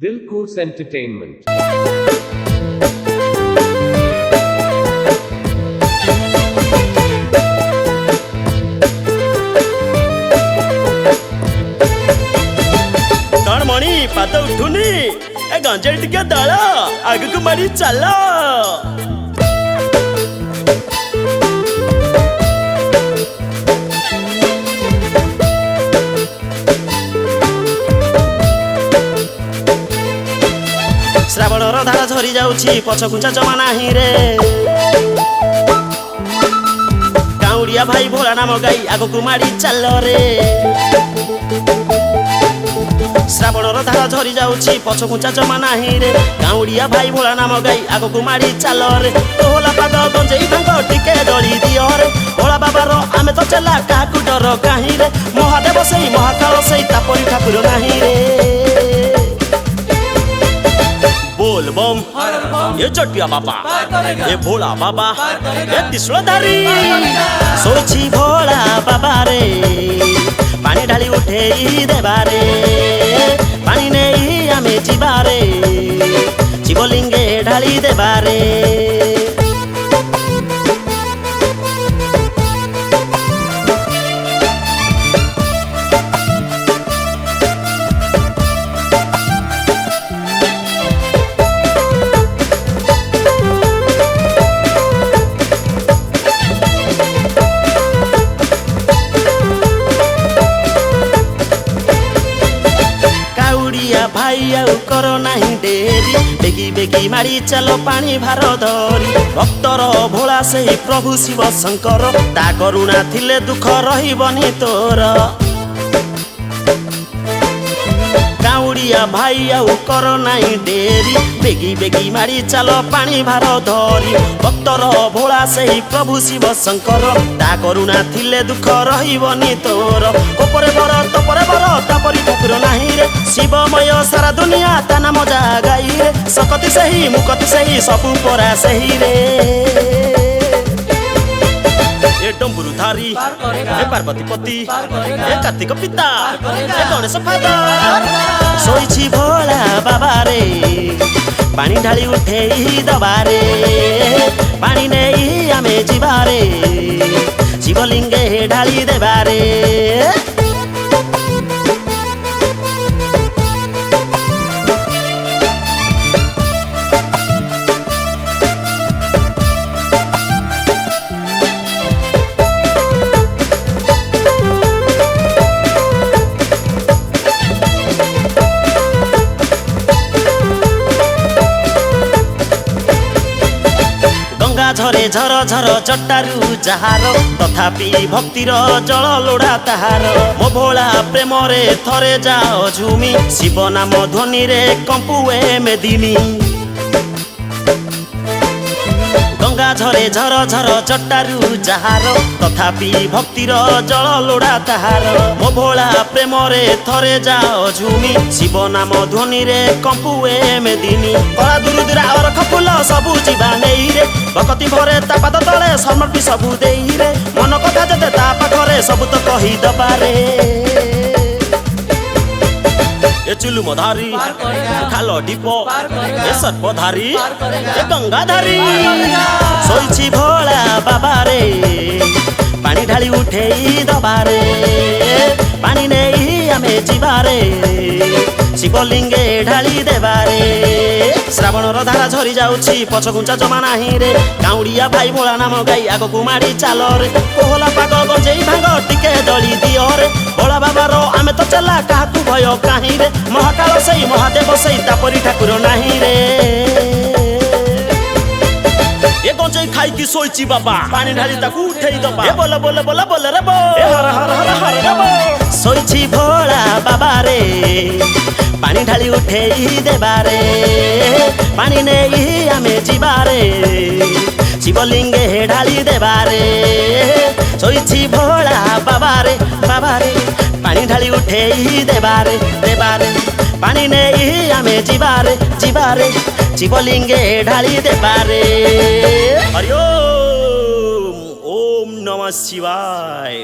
Dilkoos Entertainment. कौन मणि पाद उठुनी ए गंजे टिके दल आगु को मारी चल श्रावण धारा झरी जाउछि पछ कुंचा जमा नाही रे काउड़िया भाई भोला नाम गाई आगु को मारी चल रे श्रावण धारा झरी जाउछि पछ कुंचा जमा नाही रे काउड़िया भाई भोला नाम गाई आगु को मारी चल रे तोला पाग गंजेई भांग टिके दली दियो रे भोला बाबा रो आमे तो चला काकु डर काही रे महादेव सही महाकाल सही तापरी ठाकुर नाही रे बोल बम ये चटिया बाबा ये भोला बाबा ये त्रिशूलधारी सोची भोला बाबा रे पानी ढाली उठे देबारे पानी नहीं आमे जीवारे शिवलिंगे ढाली देबारे भाई आउ करो नहीं डेरी बेगी बेगी मारी चलो पानी भार धरी भक्तर भोला से प्रभु शिव शंकर ता करुणा थिले दुख रहिबनी तोर काउड़िया भाई आउ करो नहीं डेरी बेगी बेगी मारी चलो पानी भार धरी भक्तर भोला से प्रभु शिव शंकर ता करुणा थिले दुख रहिबनी तोर कोपरे बर तपरे बर तापरी ठाकुर नाही रे शिवमय सारा दुनिया ता नाम जा गाई रे सकति सही मुकति सही सबु परा सही रे ए डम्बुरु धारी ए पार्वती पति ए कार्तिक पिता ए गणेश फादर सोईछि भोला बाबा रे पानी ढाली उठे दबारे पानी नहीं आमे जीवारे शिवलिंगे ढाली देबारे झरे झर झर चट्टारू जहार तथापि भक्तिर जल लोड़ा ताहार मो भोला प्रेम रे थरे जाओ झुमी शिव नाम ध्वनि रे कंपुए मेदिनी गंगा झरे झर झर चट्टारू जहार तथापि भक्तिर जल लोड़ा ताहार मो भोला प्रेम रे थरे जाओ झुमी शिव नाम ध्वनि रे कंपुए मेदिनी कला दूर दूर और खपुल सबु जीवा नहीं रे भक्ति भरे ता पाद तले समर्पी सबु देई रे मन कथा जते ता पाखरे सब तो कहि दबारे ए चुलु मधारी खालो डिपो ए सर्पधारी ए गंगाधारी सोईछि भोला बाबा रे पानी ढाली उठे दबारे पानी नहीं आमे जीवारे शिवलिंगे ढाली देबारे श्रावण धारा झरी जाउछि पछ गुंचा जमा नाही रे काउड़िया भाई भोला नाम गाई आगो को मारी चाल रे कोहला पाग गंजेई भांग टिके दली दियो रे भोला बाबा रो आमे तो चला काकु भय काही रे महाकाल सही महादेव सही तापरी ठाकुर नाही रे ए गंजेई खाई की सोईछि बाबा पानी ढाली ताकू उठेई दबा ए बोल बोल बोल बोल रे बो ए हर हर हर हर रे बो सोईछि भोला बाबा रे पानी ढाली उठे देबारे पानी नहीं आमे जीवारे शिवलिंगे ढाली देबारे सोईछि भोला बाबा रे पानी ढाली उठे देबारे देबारे पानी नहीं आमे जीवारे जीवारे शिवलिंगे ढाली देबारे हरि ओम ओम नमः शिवाय।